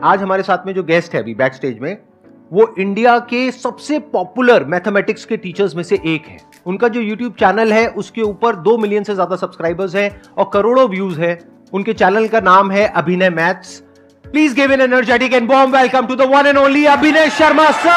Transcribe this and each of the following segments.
आज हमारे साथ में जो गेस्ट है अभी बैक स्टेज में, वो इंडिया के सबसे पॉपुलर मैथमेटिक्स के टीचर्स में से एक है। उनका जो यूट्यूब चैनल है उसके ऊपर 2 मिलियन से ज्यादा सब्सक्राइबर्स हैं और करोड़ों व्यूज है। उनके चैनल का नाम है Abhinay maths. Please give an energetic and warm welcome to the one and only Abhinay Sharma sir.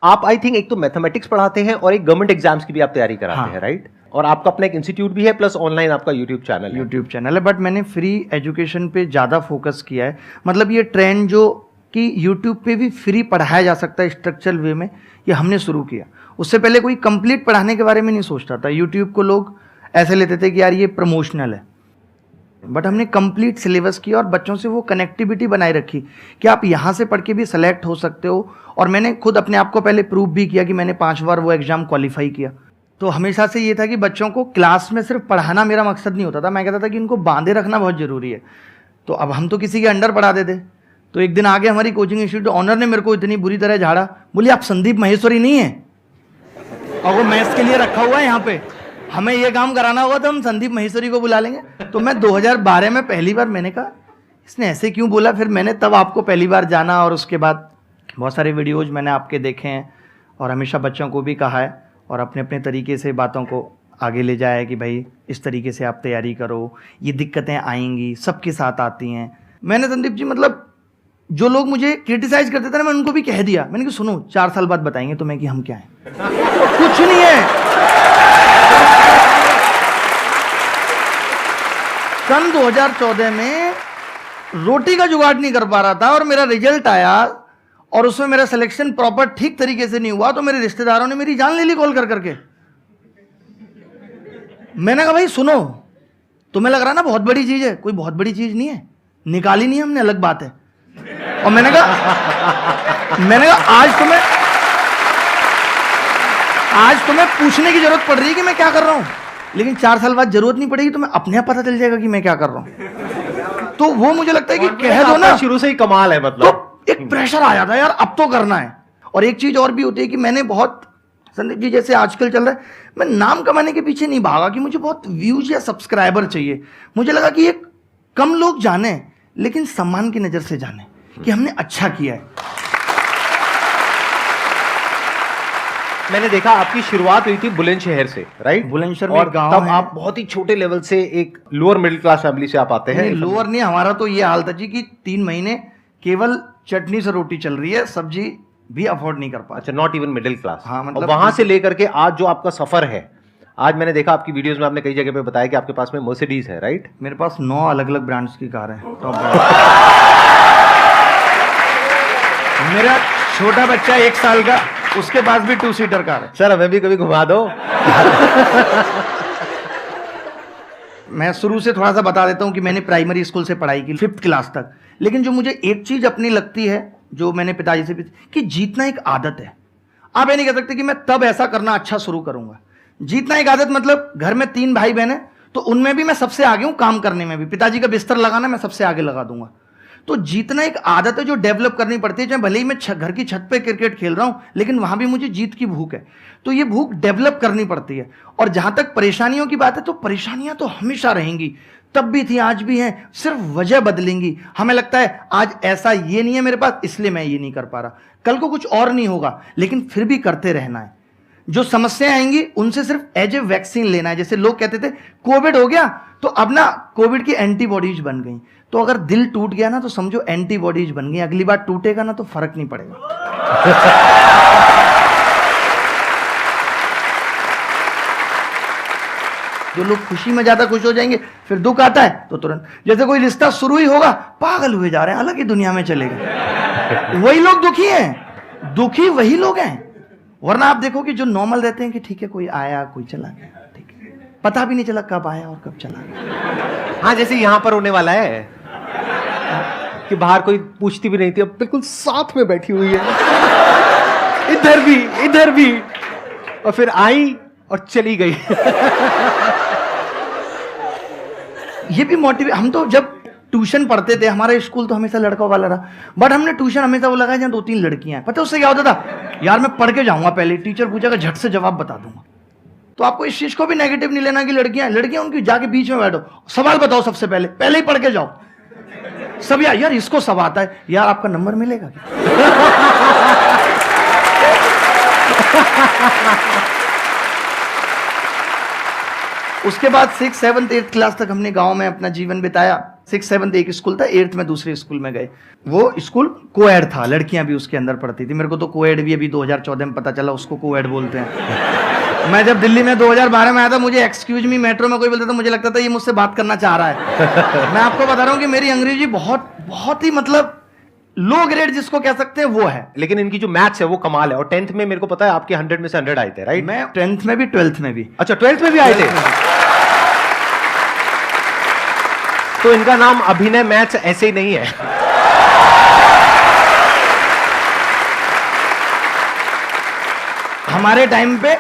आप आई थिंक एक तो मैथमेटिक्स पढ़ाते हैं और एक गवर्नमेंट एग्जाम्स की भी आप तैयारी कराते हैं, राइट? और आपका अपना एक इंस्टीट्यूट भी है प्लस ऑनलाइन आपका यूट्यूब चैनल है। बट मैंने फ्री एजुकेशन पे ज़्यादा फोकस किया है। मतलब ये ट्रेंड जो कि यूट्यूब पे भी फ्री पढ़ाया जा सकता है स्ट्रक्चरल वे में, ये हमने शुरू किया। उससे पहले कोई कंप्लीट पढ़ाने के बारे में नहीं सोचता था। यूट्यूब को लोग ऐसे लेते थे कि यार ये प्रमोशनल है, बट हमने कंप्लीट सिलेबस किया और बच्चों से वो कनेक्टिविटी बनाए रखी कि आप यहाँ से पढ़ के भी सेलेक्ट हो सकते हो। और मैंने खुद अपने आप को पहले प्रूव भी किया कि मैंने 5 बार वो एग्ज़ाम क्वालिफाई किया। तो हमेशा से ये था कि बच्चों को क्लास में सिर्फ पढ़ाना मेरा मकसद नहीं होता था। मैं कहता था कि इनको बांधे रखना बहुत ज़रूरी है। तो अब हम तो किसी के अंडर पढ़ा देते। तो एक दिन आगे हमारी कोचिंग इंस्टीट्यूट ऑनर ने मेरे को इतनी बुरी तरह झाड़ा, बोली आप संदीप महेश्वरी नहीं है और वो मैथ्स के लिए रखा हुआ है यहाँ पे, हमें ये काम कराना होगा तो हम संदीप महेश्वरी को बुला लेंगे। तो मैं 2012 में पहली बार मैंने कहा इसने ऐसे क्यों बोला। फिर मैंने तब आपको पहली बार जाना और उसके बाद बहुत सारे वीडियोज मैंने आपके देखे हैं और हमेशा बच्चों को भी कहा है और अपने अपने तरीके से बातों को आगे ले जाया है कि भाई इस तरीके से आप तैयारी करो, ये दिक्कतें आएंगी, सबके साथ आती हैं। मैंने संदीप जी मतलब जो लोग मुझे क्रिटिसाइज करते थे ना, मैं उनको भी कह दिया। मैंने कहा सुनो 4 साल बाद बताएंगे तुम्हें कि हम क्या हैं। कुछ नहीं है। सन 2014 में रोटी का जुगाड़ नहीं कर पा रहा था और मेरा रिजल्ट आया और उसमें मेरा सिलेक्शन प्रॉपर ठीक तरीके से नहीं हुआ तो मेरे रिश्तेदारों ने मेरी जान ले ली कॉल कर करके। मैंने कहा भाई सुनो, तुम्हें लग रहा ना बहुत बड़ी चीज है, कोई बहुत बड़ी चीज नहीं है, निकाली नहीं हमने, अलग बात है। और मैंने कहा आज तुम्हें पूछने की जरूरत पड़ रही है कि मैं क्या कर रहा हूं, लेकिन 4 साल बाद जरूरत नहीं पड़ेगी, तुम्हें अपने आप पता चल जाएगा कि मैं क्या कर रहा हूं। तो वो मुझे लगता है कि कह दो ना, शुरू से ही कमाल है। मतलब तो एक प्रेशर आया था यार अब तो करना है। और एक चीज और भी होती है कि मैंने बहुत, संदीप जी जैसे आजकल चल रहा है, मैं नाम कमाने के पीछे नहीं भागा कि मुझे बहुत व्यूज या सब्सक्राइबर चाहिए। मुझे लगा कि एक कम लोग जाने लेकिन सम्मान की नजर से जाने कि हमने अच्छा किया है। मैंने देखा आपकी शुरुआत हुई थी बुलंदशहर से, राइट? बुलंदशहर में तब आप बहुत ही छोटे लेवल से एक लोअर मिडिल क्लास फैमिली से आप आते हैं। लोअर नहीं, हमारा तो ये हाल था जी कि 3 महीने केवल चटनी से रोटी चल रही है, सब्जी भी अफोर्ड नहीं कर पा। अच्छा, नॉट इवन मिडिल क्लास। हाँ, मतलब वहां से लेकर के आज जो आपका सफर है, आज मैंने देखा आपकी वीडियोस में आपने कई जगह पे बताया कि आपके पास में मर्सिडीज है, राइट? मेरे पास 9 अलग अलग ब्रांड्स की कार है। मेरा छोटा बच्चा 1 साल का, उसके पास भी 2 सीटर कार है। सर हमें भी कभी घुमा दो। मैं शुरू से थोड़ा सा बता देता हूं कि मैंने प्राइमरी स्कूल से पढ़ाई की 5th क्लास तक। लेकिन जो मुझे एक चीज अपनी लगती है, जो मैंने पिताजी से भी, कि जीतना एक आदत है। आप ये नहीं कह सकते कि मैं तब ऐसा करना अच्छा शुरू करूंगा। जीतना एक आदत मतलब घर में 3 भाई बहन है तो उनमें भी मैं सबसे आगे हूं, काम करने में भी। पिताजी का बिस्तर लगाना मैं सबसे आगे लगा दूंगा। तो जीतना एक आदत है जो डेवलप करनी पड़ती है। चाहे भले ही मैं घर की छत पे क्रिकेट खेल रहा हूं, लेकिन वहां भी मुझे जीत की भूख है। तो ये भूख डेवलप करनी पड़ती है। और जहां तक परेशानियों की बात है, तो परेशानियां तो हमेशा रहेंगी, तब भी थी, आज भी हैं, सिर्फ वजह बदलेंगी। हमें लगता है आज ऐसा ये नहीं है मेरे पास, इसलिए मैं ये नहीं कर पा रहा। कल को कुछ और नहीं होगा, लेकिन फिर भी करते रहना है। जो समस्याएं आएंगी उनसे सिर्फ एज ए वैक्सीन लेना है। जैसे लोग कहते थे कोविड हो गया तो अब ना कोविड की एंटीबॉडीज बन गई। तो अगर दिल टूट गया ना तो समझो एंटीबॉडीज बन गई, अगली बार टूटेगा ना तो फर्क नहीं पड़ेगा। जो लोग खुशी में ज्यादा खुश हो जाएंगे, फिर दुख आता है तो तुरंत, जैसे कोई रिश्ता शुरू ही होगा पागल हुए जा रहे हैं, अलग ही दुनिया में चले गए। वही लोग दुखी हैं, दुखी वही लोग हैं। वरना आप देखो कि जो नॉर्मल रहते हैं कि ठीक है कोई आया कोई चला गया, ठीक है, पता भी नहीं चला कब आया और कब चला गया। हाँ, जैसे यहां पर होने वाला है कि बाहर कोई पूछती भी नहीं थी, अब बिल्कुल साथ में बैठी हुई है, इधर भी, और फिर आई और चली गई। ये भी मोटिवेट, हम तो जब ट्यूशन पढ़ते थे, हमारा स्कूल तो हमेशा लड़कों वाला रहा, बट हमने ट्यूशन हमेशा वो लगाया जहाँ 2-3 लड़कियां हैं। पता है उससे क्या होता था, यार मैं पढ़ के जाऊंगा, पहले टीचर पूछेगा झट से जवाब बता दूंगा। तो आपको इस चीज को भी नेगेटिव नहीं लेना कि लड़कियां उनकी जाके बीच में बैठो, सवाल बताओ सबसे पहले ही पढ़ के जाओ। सब यार इसको सब आता है, यार आपका नंबर मिलेगा उसके बाद 6th 7th 8th क्लास तक हमने गांव में अपना जीवन बिताया। 6th 7th एक स्कूल था, 8th में दूसरे स्कूल में गए। वो स्कूल कोएड था, लड़कियां भी उसके अंदर पढ़ती थी। मेरे को तो कोएड भी अभी 2014 में पता चला उसको कोएड बोलते हैं। मैं जब दिल्ली में 2012 में आया था, मुझे एक्सक्यूज मी मेट्रो में कोई बोलता था, मुझे लगता था ये मुझसे बात करना चाह रहा है। मैं आपको बता रहा हूँ कि मेरी अंग्रेजी बहुत ही मतलब लो ग्रेड जिसको कह सकते हैं वो है। लेकिन इनकी जो मैथ्स है वो कमाल है। और 10th में मेरे को पता है आपके 100 में से 100 आए थे, राइट? मैं 10th में भी 12th में भी। अच्छा, 12th में भी आए थे। तो इनका नाम अभिनय मैथ्स ऐसे ही नहीं है। हमारे टाइम पे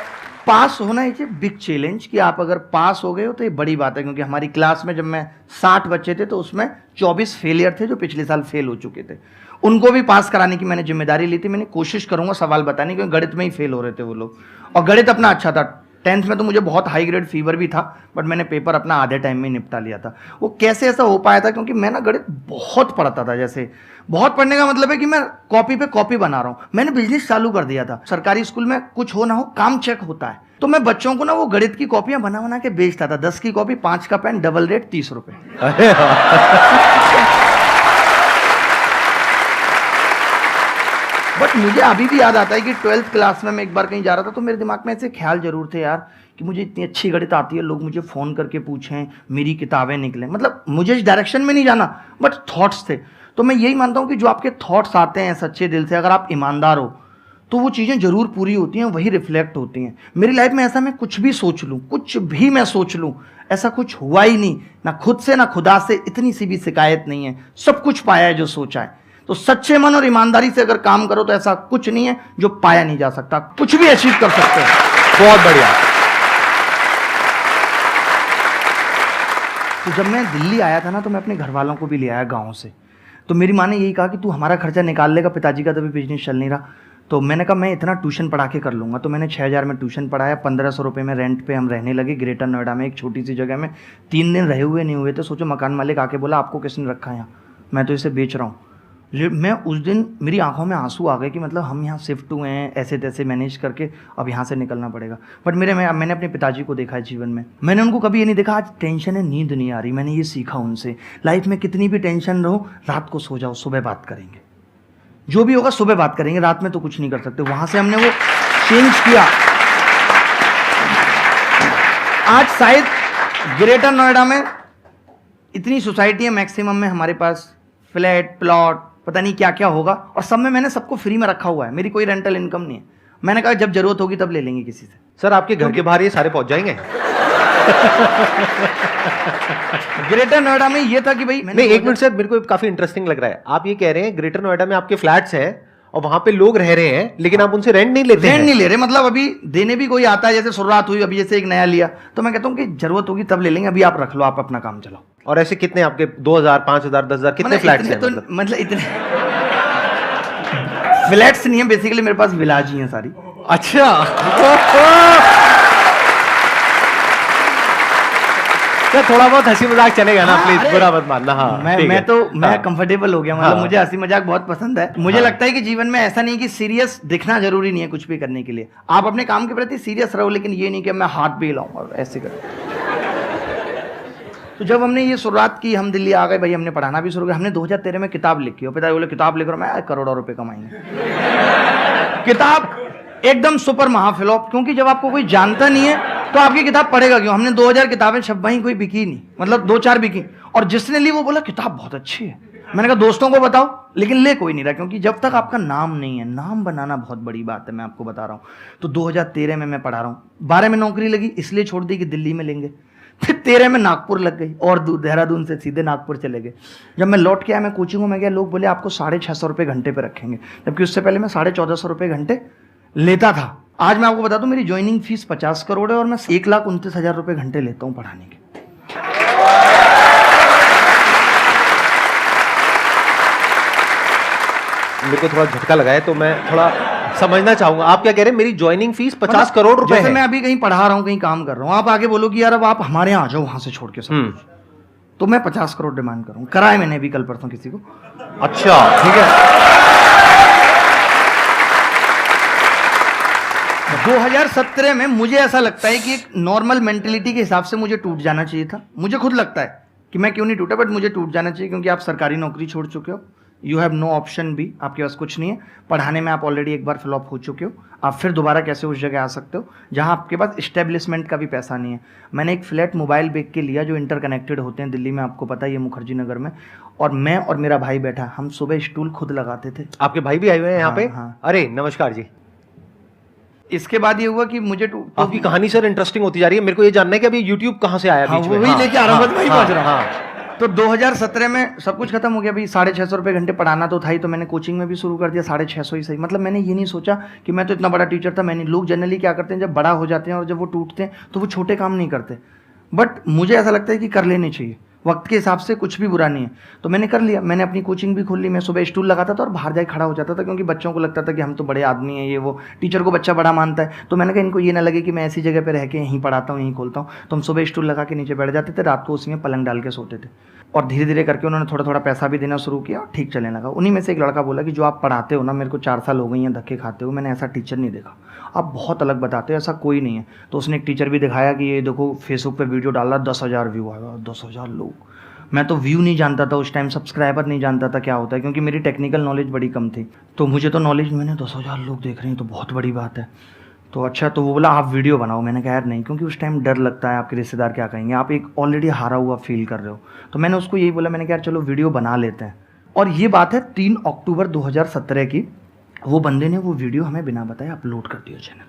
पास होना इज ए बिग चैलेंज, कि आप अगर पास हो गए हो तो ये बड़ी बात है। क्योंकि हमारी क्लास में जब मैं 60 बच्चे थे तो उसमें 24 फेलियर थे जो पिछले साल फेल हो चुके थे। उनको भी पास कराने की मैंने जिम्मेदारी ली थी। मैंने कोशिश करूंगा सवाल बताने, क्योंकि गणित में ही फेल हो रहे थे वो लोग, और गणित अपना अच्छा था। 10th में तो मुझे बहुत हाई ग्रेड फीवर भी था, बट मैंने पेपर अपना आधे टाइम में निपटा लिया था। वो कैसे ऐसा हो पाया था, क्योंकि मैं ना गणित बहुत पढ़ता था। जैसे बहुत पढ़ने का मतलब है कि मैं कॉपी पे कॉपी बना रहा हूँ। मैंने बिजनेस चालू कर दिया था। सरकारी स्कूल में कुछ हो ना हो काम चेक होता है, तो मैं बच्चों को ना वो गणित की कॉपियां बना बना के बेचता था। 10 की कॉपी 5 का पेन, डबल रेट 30 रुपए। बट मुझे अभी भी याद आता है कि 12th क्लास में मैं एक बार कहीं जा रहा था, तो मेरे दिमाग में ऐसे ख्याल जरूर थे यार कि मुझे इतनी अच्छी गणित आती है, लोग मुझे फ़ोन करके पूछें, मेरी किताबें निकलें। मतलब मुझे इस डायरेक्शन में नहीं जाना, बट थॉट्स थे। तो मैं यही मानता हूँ कि जो आपके थॉट्स आते हैं सच्चे दिल से, अगर आप ईमानदार हो तो वो चीज़ें जरूर पूरी होती हैं, वही रिफ्लेक्ट होती हैं। मेरी लाइफ में ऐसा मैं कुछ भी सोच लूँ, कुछ भी मैं सोच लूँ, ऐसा कुछ हुआ ही नहीं, ना खुद से ना खुदा से इतनी सी भी शिकायत नहीं है। सब कुछ पाया है जो सोचा है। तो सच्चे मन और ईमानदारी से अगर काम करो तो ऐसा कुछ नहीं है जो पाया नहीं जा सकता, कुछ भी अचीव कर सकते हो। बहुत बढ़िया। तो जब मैं दिल्ली आया था ना, तो मैं अपने घर वालों को भी ले आया गाँव से। तो मेरी माँ ने यही कहा कि तू हमारा खर्चा निकाल लेगा, पिताजी का तभी बिजनेस चल नहीं रहा। तो मैंने कहा मैं इतना ट्यूशन पढ़ा के कर लूँगा। तो मैंने 6000 में ट्यूशन पढ़ाया, 1500 रुपये में रेंट पे हम रहने लगे ग्रेटर नोएडा में, एक छोटी सी जगह में। 3 दिन रहे हुए नहीं हुए थे। सोचो मकान मालिक आके बोला आपको किसने रखा है यहाँ, मैं तो इसे बेच रहा हूँ। मैं उस दिन मेरी आंखों में आंसू आ गए कि मतलब हम यहाँ शिफ्ट हुए हैं ऐसे तैसे मैनेज करके, अब यहाँ से निकलना पड़ेगा। बट मैंने अपने पिताजी को देखा है जीवन में, मैंने उनको कभी ये नहीं देखा आज टेंशन है नींद नहीं आ रही। मैंने ये सीखा उनसे, लाइफ में कितनी भी टेंशन रहो, रात को सो जाओ, सुबह बात करेंगे, जो भी होगा सुबह बात करेंगे, रात में तो कुछ नहीं कर सकते। वहाँ से हमने वो चेंज किया। आज शायद ग्रेटर नोएडा में इतनी सोसाइटी है, मैक्सिमम में हमारे पास फ्लैट प्लॉट पता नहीं क्या क्या होगा, और सब में मैंने सबको फ्री में रखा हुआ है। मेरी कोई रेंटल इनकम नहीं है। मैंने कहा जब जरूरत होगी तब ले लेंगे किसी से। सर आपके घर के बाहर ये सारे पहुंच जाएंगे। ग्रेटर नोएडा में ये था कि भाई नहीं, एक मिनट सर, मेरे को काफी इंटरेस्टिंग लग रहा है। आप ये कह रहे हैं ग्रेटर नोएडा में आपके फ्लैट्स हैं और वहां पे लोग रह रहे हैं, लेकिन आप उनसे रेंट नहीं लेते? रेंट नहीं ले रहे, मतलब अभी देने भी कोई आता है, जैसे शुरुआत हुई अभी जैसे एक नया लिया, तो मैं कहता हूँ कि जरूरत होगी तब ले लेंगे, अभी आप रख लो, आप अपना काम चलाओ। और ऐसे कितने आपके 2000 5000 10,000 कितने फ्लैट्स हैं? मतलब इतने फ्लैट्स नहीं है, बेसिकली मेरे पास विलाज ही है सारी। अच्छा। थोड़ा बहुत हंसी मजाक चलेगा ना, प्लीज बुरा मत मानना। हाँ, मैं कंफर्टेबल हो गया, मतलब मुझे हंसी मजाक बहुत पसंद है। मुझे लगता है कि जीवन में ऐसा नहीं कि सीरियस दिखना जरूरी नहीं है कुछ भी करने के लिए। आप अपने काम के प्रति सीरियस रहो, लेकिन ये नहीं कि मैं हाथ भी हिलाऊंगा ऐसे कर। तो जब हमने ये शुरुआत की, हम दिल्ली आ गए भाई, हमने पढ़ाना भी शुरू किया। हमने 2013 में किताब लिखी, और पिताजी बोले किताब लिख रहा हूं मैं, करोड़ों रुपए कमाएंगे। किताब एकदम सुपर महाफ्लॉप, क्योंकि जब आपको कोई जानता नहीं है तो आपकी किताब पढ़ेगा क्यों। हमने 2000 किताबें छपवाई, कोई बिकी नहीं, मतलब 2-4 बिकी, और जिसने ली वो बोला किताब बहुत अच्छी है। मैंने कहा दोस्तों को बताओ, लेकिन ले कोई नहीं रहा, क्योंकि जब तक आपका नाम नहीं है, नाम बनाना बहुत बड़ी बात है, मैं आपको बता रहा हूँ। तो 2013 में मैं पढ़ा रहा हूँ, 12 में नौकरी लगी, इसलिए छोड़ दी कि दिल्ली में लेंगे। फिर 13 में नागपुर लग गई, और देहरादून से सीधे नागपुर चले गए। जब मैं लौट के आया, मैं कोचिंग में गया, लोग बोले आपको 650 रुपये घंटे पे रखेंगे, जबकि उससे पहले मैं 1450 रुपये घंटे लेता था। आज मैं आपको बता दूं, मेरी ज्वाइनिंग फीस 50 करोड़ है, और मैं 1,29,000 रुपये घंटे लेता हूं पढ़ाने के। मेरे को थोड़ा झटका लगा है, तो मैं थोड़ा समझना चाहूंगा। आप क्या कह रहे हैं, मेरी ज्वाइनिंग फीस 50 करोड़ रुपए जैसे है। मैं अभी कहीं पढ़ा रहा हूँ, कहीं काम कर रहा हूँ, आप आगे बोलो कि यार अब आप हमारे यहाँ आ जाओ वहां से छोड़ के सब कुछ, तो मैं 50 करोड़ डिमांड करूँ। कराए मैंने अभी कल परसों किसी को। अच्छा, ठीक है। 2017 में मुझे ऐसा लगता है कि एक नॉर्मल मेंटेलिटी के हिसाब से मुझे टूट जाना चाहिए था। मुझे खुद लगता है कि मैं क्यों नहीं टूटा, बट मुझे टूट जाना चाहिए, क्योंकि आप सरकारी नौकरी छोड़ चुके हो। यू हैव नो ऑप्शन भी, आपके पास कुछ नहीं है। पढ़ाने में आप ऑलरेडी एक बार फ्लॉप हो चुके हो, आप फिर दोबारा कैसे उस जगह आ सकते हो जहां आपके पास इस्टेब्लिशमेंट का भी पैसा नहीं है। मैंने एक फ्लैट मोबाइल बेच के लिया जो इंटरकनेक्टेड होते हैं दिल्ली में, आपको पता है, ये मुखर्जी नगर में। और मैं और मेरा भाई बैठा, हम सुबह स्टूल खुद लगाते थे। आपके भाई भी आए हुए हैं यहाँ पे? हाँ। अरे नमस्कार जी। इसके बाद ये हुआ कि मुझे आपकी कहानी सर इंटरेस्टिंग होती जा रही है। मेरे को ये जानना है कि अभी यूट्यूब कहाँ से आया बीच में? वही लेके आ रहा हूँ, वही पहुंच रहा हूँ। हाँ। तो 2017 में सब कुछ खत्म हो गया। भाई 650 रुपये घंटे पढ़ाना तो था ही, तो मैंने कोचिंग में भी शुरू कर दिया। 650 ही सही, मतलब मैंने ये नहीं सोचा कि मैं तो इतना बड़ा टीचर था। मैंने, लोग जनरली क्या करते हैं, जब बड़ा हो जाते हैं और जब वो टूटते हैं तो वो छोटे काम नहीं करते, बट मुझे ऐसा लगता है कि कर लेने चाहिए। वक्त के हिसाब से कुछ भी बुरा नहीं है, तो मैंने कर लिया। मैंने अपनी कोचिंग भी खोल ली। मैं सुबह स्टूल लगाता था और बाहर जाके खड़ा हो जाता था, क्योंकि बच्चों को लगता था कि हम तो बड़े आदमी हैं, ये वो, टीचर को बच्चा बड़ा मानता है। तो मैंने कहा इनको ये ना लगे कि मैं ऐसी जगह पे रह के यहीं पढ़ाता हूँ, यहीं खोलता हूँ। तो हम सुबह स्टूल लगा के नीचे बैठ जाते थे, रात को उसी में पलंग डाल के सोते थे। और धीरे धीरे करके उन्होंने थोड़ा थोड़ा पैसा भी देना शुरू किया और ठीक चलने लगा। उन्हीं में से एक लड़का बोला कि जो आप पढ़ाते हो ना, मेरे को 4 साल हो गई हैं धक्के खाते हो, मैंने ऐसा टीचर नहीं देखा, आप बहुत अलग बताते हो, ऐसा कोई नहीं है। तो उसने एक टीचर भी दिखाया कि ये देखो फेसबुक पे वीडियो डाला, 10,000 व्यू आया। 10,000 लोग, मैं तो व्यू नहीं जानता था उस टाइम, सब्सक्राइबर नहीं जानता था क्या होता है, क्योंकि मेरी टेक्निकल नॉलेज बड़ी कम थी। तो मुझे तो नॉलेज, मैंने 10,000 लोग देख रहे हैं तो बहुत बड़ी बात है। तो अच्छा, तो वो बोला आप वीडियो बनाओ। मैंने कहा यार नहीं, क्योंकि उस टाइम डर लगता है, आपके रिश्तेदार क्या कहेंगे, आप एक ऑलरेडी हारा हुआ फील कर रहे हो। तो मैंने उसको यही बोला, मैंने कहा यार चलो वीडियो बना लेते हैं। और ये बात है 3 अक्टूबर 2017 की। वो बंदे ने वो वीडियो हमें बिना बताए अपलोड कर दिया चैनल।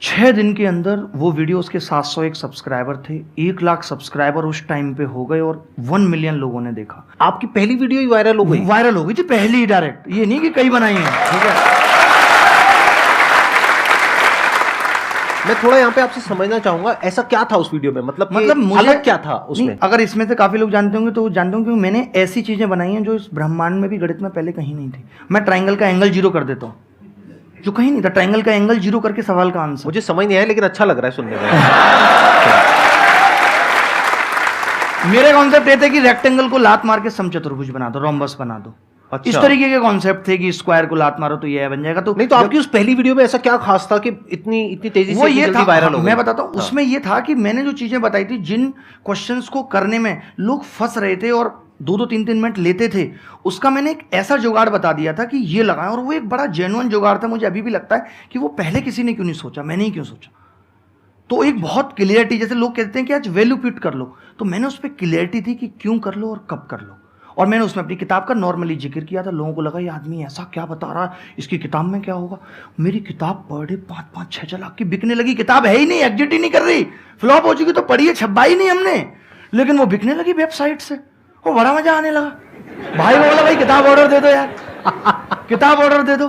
6 दिन के अंदर वो वीडियो, उसके 701 सब्सक्राइबर थे, 1 लाख सब्सक्राइबर उस टाइम पे हो गए और 1 मिलियन लोगों ने देखा। आपकी पहली वीडियो ही वायरल हो गई? वायरल हो गई थी पहली ही, डायरेक्ट, ये नहीं कि कई बनाई है। ठीक है, मैं थोड़ा यहाँ पे आपसे समझना चाहूंगा, ऐसा क्या था उस वीडियो में, मतलब मुझे अलग क्या था उसमें? अगर इसमें से काफी लोग जानते होंगे तो वो जानते होंगे कि मैंने ऐसी चीजें बनाई हैं जो इस ब्रह्मांड में भी, गणित में पहले कहीं नहीं थी। मैं ट्राइंगल का एंगल 0 कर देता हूँ, जो कहीं नहीं था। ट्राइंगल का एंगल 0 करके सवाल का आंसर। मुझे समझ नहीं आया, लेकिन अच्छा लग रहा है सुनने में। मेरे कॉन्सेप्ट ये थे कि रेक्टेंगल को लात मार के समचतुर्भुज बना दो, रोम्बस बना दो। अच्छा। इस तरीके के कॉन्सेप्ट थे कि स्क्वायर को लात मारो तो ये बन जाएगा। तो नहीं, तो आपकी उस पहली वीडियो में ऐसा क्या खास था कि इतनी तेजी से ये जल्दी वायरल हो गई? मैं बताता हूँ, उसमें ये था कि मैंने जो चीजें बताई थी, जिन क्वेश्चंस को करने में लोग फंस रहे थे और 2-2 3-3 मिनट लेते थे, उसका मैंने एक ऐसा जुगाड़ बता दिया था कि ये लगाएं। और वो एक बड़ा जेन्युइन जुगाड़ था। मुझे अभी भी लगता है कि वो पहले किसी ने क्यों नहीं सोचा, मैंने ही क्यों सोचा। तो एक बहुत क्लियरिटी, जैसे लोग कहते हैं कि आज वैल्यू पिट कर लो, तो मैंने उस पर क्लियरिटी थी कि क्यों कर लो और कब कर लो। और मैंने उसमें अपनी किताब का नॉर्मली जिक्र किया था। लोगों को लगा ये आदमी ऐसा क्या बता रहा है, इसकी किताब में क्या होगा। मेरी किताब पर डे 5-5-6 लाख की बिकने लगी। किताब है ही नहीं, एग्जिट ही नहीं कर रही, फ्लॉप हो चुकी, तो पढ़ी है, छपा ही नहीं हमने, लेकिन वो बिकने लगी वेबसाइट से। वो बड़ा मजा आने लगा। भाई बोला भाई किताब ऑर्डर दे दो यार, किताब ऑर्डर दे दो।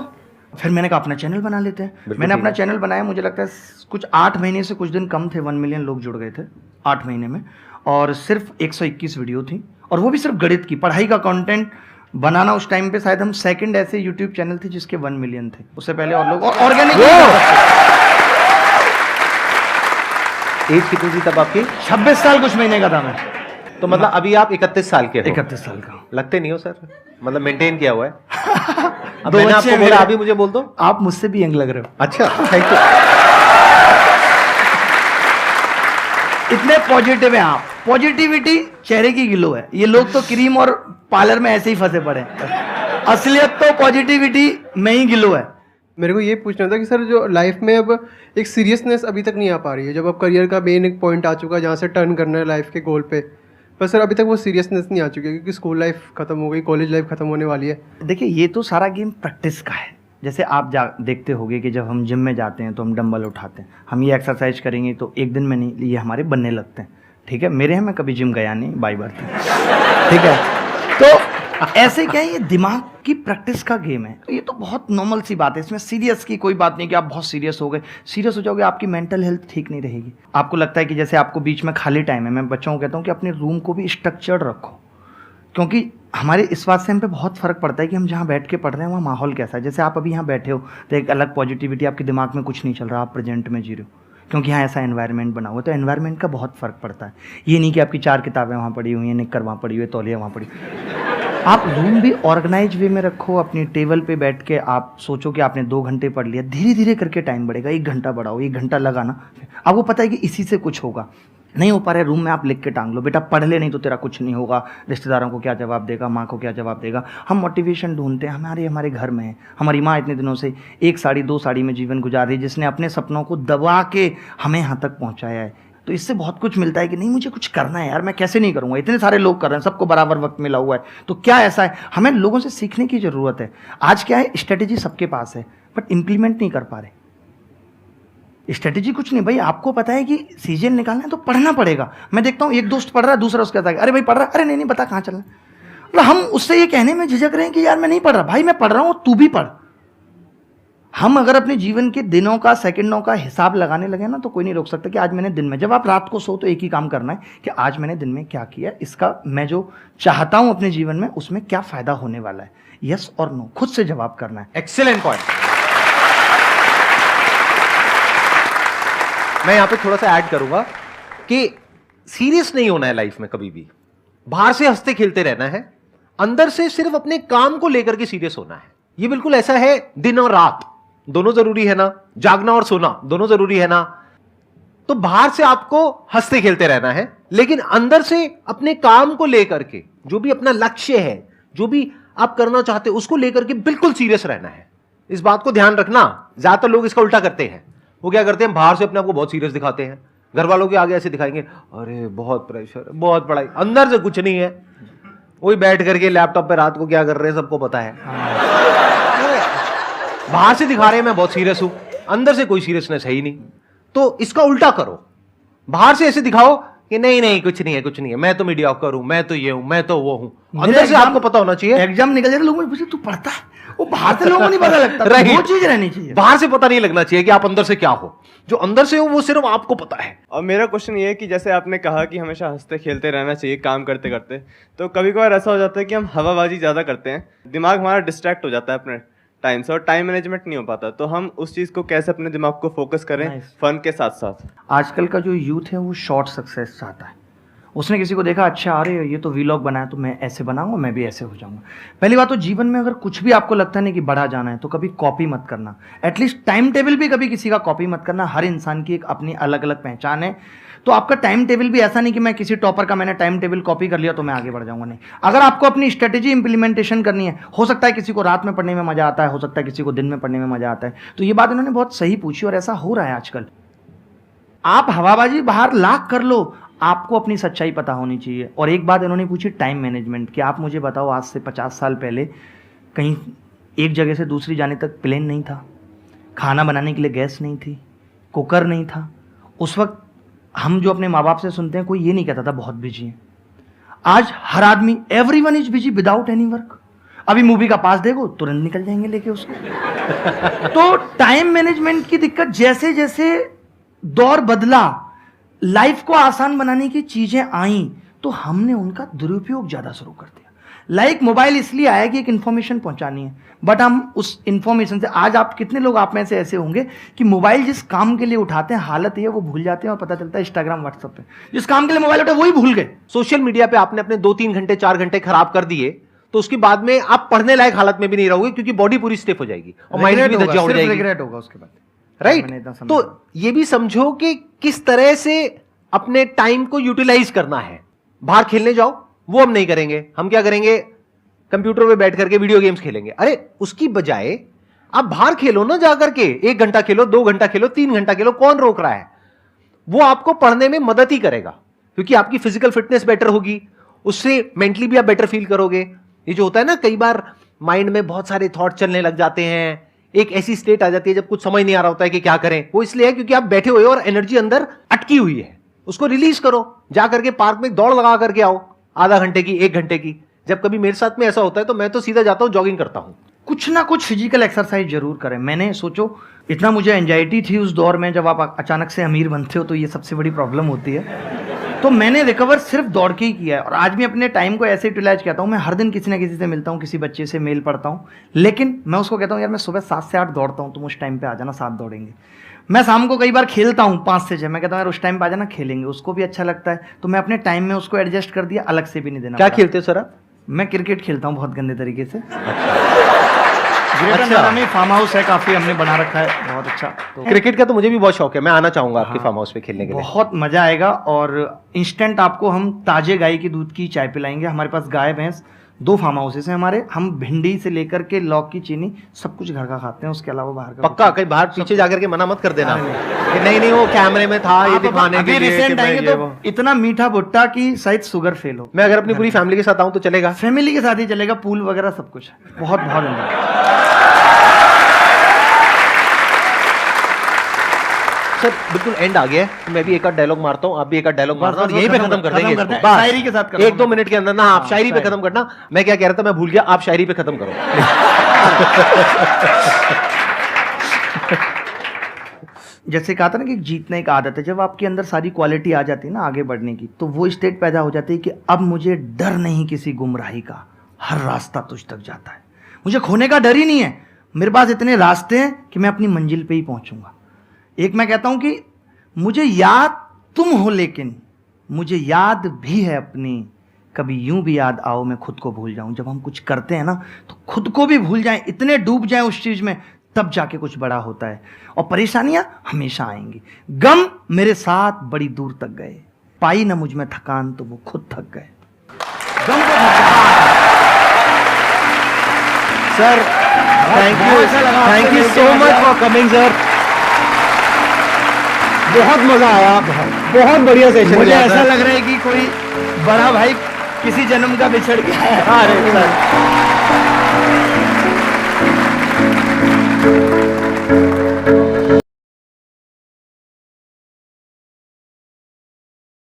फिर मैंने कहा अपना चैनल बना लेते हैं। मैंने अपना चैनल बनाया, मुझे लगता है कुछ 8 महीने से कुछ दिन कम थे, 1 मिलियन लोग जुड़ गए थे 8 महीने में। और सिर्फ 121 वीडियो थी, और वो भी सिर्फ गणित की, पढ़ाई का कंटेंट बनाना। उस टाइम पे शायद हम सेकंड ऐसे यूट्यूब चैनल थे जिसके 1 मिलियन थे। उससे पहले और लोग, और ऑर्गेनिक। एज कितनी थी तब आपकी? 26 साल कुछ महीने का था मैं। तो मतलब अभी आप 31 साल के हो? 31 साल का। लगते नहीं हो सर, मतलब मेंटेन किया हुआ है। अब 2 मैंने बच्चे आपको बोला, अभी मुझे बोल दो। आप मुझसे भी यंग लग रहे हो। अच्छा, थैंक यू। इतने पॉजिटिव हैं आप। पॉजिटिविटी चेहरे की ग्लो है। ये लोग तो क्रीम और पार्लर में ऐसे ही फंसे पड़े हैं। असलियत तो पॉजिटिविटी में ही ग्लो है। मेरे को ये पूछना था कि सर जो लाइफ में अब एक सीरियसनेस अभी तक नहीं आ पा रही है, जब अब करियर का मेन एक पॉइंट आ चुका है जहाँ से टर्न करना है लाइफ के गोल पे, पर सर अभी तक वो सीरियसनेस नहीं आ चुकी है, क्योंकि स्कूल लाइफ खत्म हो गई, कॉलेज लाइफ खत्म होने वाली है। देखिए, ये तो सारा गेम प्रैक्टिस का है। जैसे आप देखते होंगे कि जब हम जिम में जाते हैं तो हम डंबल उठाते हैं, हम ये एक्सरसाइज करेंगे तो एक दिन में नहीं, ये हमारे बनने लगते हैं। ठीक है, मेरे यहाँ मैं कभी जिम गया नहीं, बाई बर्थ। ठीक है, तो ऐसे क्या है, ये दिमाग की प्रैक्टिस का गेम है। ये तो बहुत नॉर्मल सी बात है, इसमें सीरियस की कोई बात नहीं कि आप बहुत सीरियस हो गए। सीरियस हो जाओगे, आपकी मेंटल हेल्थ ठीक नहीं रहेगी। आपको लगता है कि जैसे आपको बीच में खाली टाइम है, मैं बच्चों को कहता हूँ कि अपने रूम को भी स्ट्रक्चर्ड रखो, क्योंकि हमारे इस बात से हम पे बहुत फ़र्क पड़ता है कि हम जहाँ बैठ के पढ़ रहे हैं वहाँ माहौल कैसा है। जैसे आप अभी यहाँ बैठे हो तो एक अलग पॉजिटिविटी, आपके दिमाग में कुछ नहीं चल रहा, आप प्रेजेंट में जी रहे हो क्योंकि यहाँ ऐसा एनवायरनमेंट बना हुआ है। तो एनवायरनमेंट का बहुत फ़र्क पड़ता है। ये नहीं कि आपकी 4 किताबें वहाँ पड़ी हुई हैं, निक्कर वहाँ पड़ी हुई है, तौलिया वहाँ पड़ी। आप रूम भी ऑर्गेनाइज वे में रखो, अपनी टेबल पे बैठ के आप सोचो कि आपने 2 घंटे पढ़ लिया, धीरे धीरे करके टाइम बढ़ेगा। 1 घंटा बढ़ाओ, 1 घंटा लगाना, आपको पता है कि इसी से कुछ होगा। नहीं हो पा रहा है रूम में, आप लिख के टांग लो, बेटा पढ़ ले, नहीं तो तेरा कुछ नहीं होगा। रिश्तेदारों को क्या जवाब देगा, माँ को क्या जवाब देगा। हम मोटिवेशन ढूंढते हैं, हमारे घर में है। हमारी माँ इतने दिनों से 1 साड़ी 2 साड़ी में जीवन गुजार रही है, जिसने अपने सपनों को दबा के हमें यहाँ तक पहुँचाया है। तो इससे बहुत कुछ मिलता है कि नहीं मुझे कुछ करना है यार, मैं कैसे नहीं करूँगा, इतने सारे लोग कर रहे हैं, सबको बराबर वक्त मिला हुआ है, तो क्या ऐसा है। हमें लोगों से सीखने की ज़रूरत है। आज क्या है, स्ट्रेटेजी सबके पास है बट इम्प्लीमेंट नहीं कर पा रहे। स्ट्रेटेजी कुछ नहीं भाई, आपको पता है कि सीजन निकालना है तो पढ़ना पड़ेगा। मैं देखता हूँ एक दोस्त पढ़ रहा है, दूसरा उसके कहता है अरे भाई पढ़ रहा है, अरे नहीं बता कहाँ चलना है। मतलब हम उससे ये कहने में झिझक रहे हैं कि यार मैं नहीं पढ़ रहा, भाई मैं पढ़ रहा हूँ, तू भी पढ़। हम अगर अपने जीवन के दिनों का, सेकंडों का हिसाब लगाने लगे ना तो कोई नहीं रोक सकता कि आज मैंने दिन में, जब आप रात को सो तो एक ही काम करना है कि आज मैंने दिन में क्या किया, इसका मैं जो चाहता हूं अपने जीवन में उसमें क्या फायदा होने वाला है। यस और नो खुद से जवाब करना है। Excellent point. मैं यहां पे थोड़ा सा ऐड करूंगा कि सीरियस नहीं होना है लाइफ में कभी भी। बाहर से हंसते खेलते रहना है, अंदर से सिर्फ अपने काम को लेकर के सीरियस होना है। ये बिल्कुल ऐसा है, दिन और रात दोनों जरूरी है ना, जागना और सोना दोनों जरूरी है ना। तो बाहर से आपको हंसते खेलते रहना है, लेकिन अंदर से अपने काम को लेकर के, जो भी अपना लक्ष्य है, जो भी आप करना चाहते हो, उसको लेकर के बिल्कुल सीरियस रहना है। इस बात को ध्यान रखना। ज्यादातर लोग इसका उल्टा करते हैं। वो क्या करते हैं, बाहर से अपने आप को बहुत सीरियस दिखाते हैं, घर वालों के आगे ऐसे दिखाएंगे अरे बहुत प्रेशर है, बहुत पढ़ाई, अंदर से कुछ नहीं है। वही बैठ करके लैपटॉप पे रात को क्या कर रहे हैं सबको पता है। बाहर से दिखा रहे हैं मैं बहुत सीरियस हूं, अंदर से कोई सीरियसनेस है ही नहीं। तो इसका उल्टा करो, बाहर से ऐसे दिखाओ कि नहीं नहीं कुछ नहीं है, कुछ नहीं है, मैं तो मीडियोकर हूं, मैं तो ये हूं, मैं तो वो हूं। अंदर से आपको पता होना चाहिए। एग्जाम निकल जाए तो लोग पूछे तू पढ़ता है, वो बाहर से लोगों को नहीं पता लगता। वो चीज रहनी चाहिए, बाहर से पता नहीं लगना चाहिए कि आप अंदर से क्या हो। जो अंदर से हो वो सिर्फ आपको पता है। और मेरा क्वेश्चन ये है कि जैसे आपने कहा कि हमेशा हंसते खेलते रहना चाहिए काम करते करते, तो कभी कभार ऐसा हो जाता है कि हम हवाबाजी ज़्यादा करते हैं, दिमाग हमारा डिस्ट्रैक्ट हो जाता है अपने टाइम से और टाइम मैनेजमेंट नहीं हो पाता। तो हम उस चीज़ को कैसे अपने दिमाग को फोकस करें फन के साथ साथ। आजकल का जो यूथ है वो शॉर्ट सक्सेस चाहता है। उसने किसी को देखा, अच्छा अरे ये तो वीलॉग बनाया तो मैं ऐसे बनाऊंगा, मैं भी ऐसे हो जाऊंगा। पहली बात तो जीवन में अगर कुछ भी आपको लगता नहीं कि बढ़ा जाना है तो कभी कॉपी मत करना। एटलीस्ट टाइम टेबल भी कभी किसी का कॉपी मत करना। हर इंसान की एक अपनी अलग अलग पहचान है। तो आपका टाइम टेबल भी ऐसा नहीं कि मैं किसी टॉपर का मैंने टाइम टेबल कॉपी कर लिया तो मैं आगे बढ़ जाऊंगा, नहीं। अगर आपको अपनी स्ट्रेटेजी इंप्लीमेंटेशन करनी है, हो सकता है किसी को रात में पढ़ने में मजा आता है, हो सकता है किसी को दिन में पढ़ने में मजा आता है। तो ये बात इन्होंने बहुत सही पूछी और ऐसा हो रहा है आजकल। आप हवाबाजी बाहर लाख कर लो, आपको अपनी सच्चाई पता होनी चाहिए। और एक बात इन्होंने पूछी टाइम मैनेजमेंट कि आप मुझे बताओ, आज से 50 साल पहले कहीं एक जगह से दूसरी जाने तक प्लेन नहीं था, खाना बनाने के लिए गैस नहीं थी, कुकर नहीं था। उस वक्त हम जो अपने माँ बाप से सुनते हैं, कोई ये नहीं कहता था बहुत बिजी है। आज हर आदमी, everyone is busy without any work. अभी मूवी का पास देखो, तुरंत निकल जाएंगे लेके उसको। तो टाइम मैनेजमेंट की दिक्कत, जैसे जैसे दौर बदला, लाइफ को आसान बनाने की चीजें आई, तो हमने उनका दुरुपयोग ज्यादा शुरू कर दिया। लाइक मोबाइल इसलिए आया कि एक इन्फॉर्मेशन पहुंचानी है, बट हम उस इन्फॉर्मेशन से, आज आप कितने लोग आप में से ऐसे होंगे कि मोबाइल जिस काम के लिए उठाते हैं, हालत ये वो भूल जाते हैं और पता चलता है इंस्टाग्राम व्हाट्सएप पे जिस काम के लिए मोबाइल उठाए वही भूल गए। सोशल मीडिया पे आपने अपने 2-3 घंटे 4 घंटे खराब कर दिए तो उसके बाद में आप पढ़ने लायक हालत में भी नहीं रहोगे, क्योंकि बॉडी पूरी स्टिफ हो जाएगी और माइंड भी धज्जिया हो जाएगी। रिग्रेट होगा उसके बाद, राइट। तो ये भी समझो कि किस तरह से अपने टाइम को यूटिलाइज करना है। बाहर खेलने जाओ, वो हम नहीं करेंगे। हम क्या करेंगे, कंप्यूटर पे बैठ करके वीडियो गेम्स खेलेंगे। अरे उसकी बजाय आप बाहर खेलो ना, जाकर के 1 घंटा खेलो, 2 घंटा खेलो, 3 घंटा खेलो, कौन रोक रहा है। वो आपको पढ़ने में मदद ही करेगा, क्योंकि आपकी फिजिकल फिटनेस बेटर होगी, उससे मेंटली भी आप बेटर फील करोगे। ये जो होता है ना, कई बार माइंड में बहुत सारे थॉट चलने लग जाते हैं, एक ऐसी स्टेट आ जाती है जब कुछ समझ नहीं आ रहा होता है कि क्या करें। वो इसलिए है क्योंकि आप बैठे हुए हो और एनर्जी अंदर अटकी हुई है। उसको रिलीज करो, जा करके पार्क में दौड़ लगा करके आओ, आधा घंटे की, 1 घंटे की। जब कभी मेरे साथ में ऐसा होता है तो मैं तो सीधा जाता हूं, जॉगिंग करता हूं। कुछ ना कुछ फिजिकल एक्सरसाइज जरूर करें। मैंने सोचो, इतना मुझे एंजाइटी थी उस दौर में, जब आप अचानक से अमीर बनते हो तो ये सबसे बड़ी प्रॉब्लम होती है। तो मैंने रिकवर सिर्फ दौड़ के ही किया है, और आज भी अपने टाइम को ऐसे यूटिलाइज करता हूँ। मैं हर दिन किसी ना किसी से मिलता हूँ, किसी बच्चे से मेल पढ़ता हूँ, लेकिन मैं उसको कहता हूँ यार मैं सुबह 7 से 8 दौड़ता हूँ, तुम उस टाइम पे आ जाना, 7 दौड़ेंगे। मैं शाम को कई बार खेलता हूँ 5 से 6, मैं कहता हूँ यार उस टाइम पे आ जाना, खेलेंगे। उसको भी अच्छा लगता है, तो मैं अपने टाइम में उसको एडजस्ट कर दिया, अलग से भी नहीं देना। क्या खेलते हो सर आप? मैं क्रिकेट खेलता हूँ बहुत गंदे तरीके से। अच्छा। में फार्म हाउस है, काफी हमने बना रखा है, बहुत अच्छा। तो क्रिकेट का तो मुझे भी बहुत शौक है, मैं आना चाहूंगा आपके फार्म हाउस पे खेलने के लिए। बहुत मजा आएगा, और इंस्टेंट आपको हम ताजे गाय की दूध की चाय पिलाएंगे। हमारे पास गाय भैंस 2 फार्म हाउसेस हैं हमारे। हम भिंडी से लेकर के लौक की चीनी सब कुछ घर का खाते हैं, उसके अलावा बाहर का पक्का कहीं बाहर पीछे जाकर के मना मत कर देना कि नहीं वो कैमरे में था, ये दिखाने के लिए कि रिसेंट मैं आएंगे ये तो वो। इतना मीठा भुट्टा कि शायद शुगर फेल हो। मैं अगर अपनी पूरी फैमिली के साथ आऊं तो चलेगा? फैमिली के साथ ही चलेगा, पूल वगैरह सब कुछ है। बहुत बहुत धन्यवाद सर। बिल्कुल एंड आ गया है, मैं भी एक आध डायलॉग मारता हूँ, आप भी एक आध डायलॉग मारना, और बस, यहीं पे खत्म खत्म कर देंगे करते इसको। हैं। बस। शायरी के साथ खत्म 1-2 मिनट के अंदर ना, आप शायरी पे शायरी। खत्म करना। मैं क्या कह रहा था मैं भूल गया, आप शायरी पे खत्म करो। जैसे कहा था ना कि जीतना एक आदत है, जब आपके अंदर सारी क्वालिटी आ जाती है ना आगे बढ़ने की, तो वो स्टेट पैदा हो जाती है कि अब मुझे डर नहीं किसी गुमराही का, हर रास्ता तुझ तक जाता है। मुझे खोने का डर ही नहीं है, मेरे पास इतने रास्ते हैं कि मैं अपनी मंजिल पे ही पहुंचूंगा। एक मैं कहता हूं कि मुझे याद तुम हो, लेकिन मुझे याद भी है अपनी, कभी यूं भी याद आओ मैं खुद को भूल जाऊं। जब हम कुछ करते हैं ना तो खुद को भी भूल जाएं, इतने डूब जाएं उस चीज में, तब जाके कुछ बड़ा होता है। और परेशानियां हमेशा आएंगी, गम मेरे साथ बड़ी दूर तक गए, पाई ना मुझ में थकान तो वो खुद थक गए। गम को sir thank you so much for coming sir. बहुत मजा आया, बहुत बढ़िया सेशन। मुझे ऐसा लग रहा है कि कोई बड़ा भाई किसी जन्म का बिछड़ गया है। अरे सर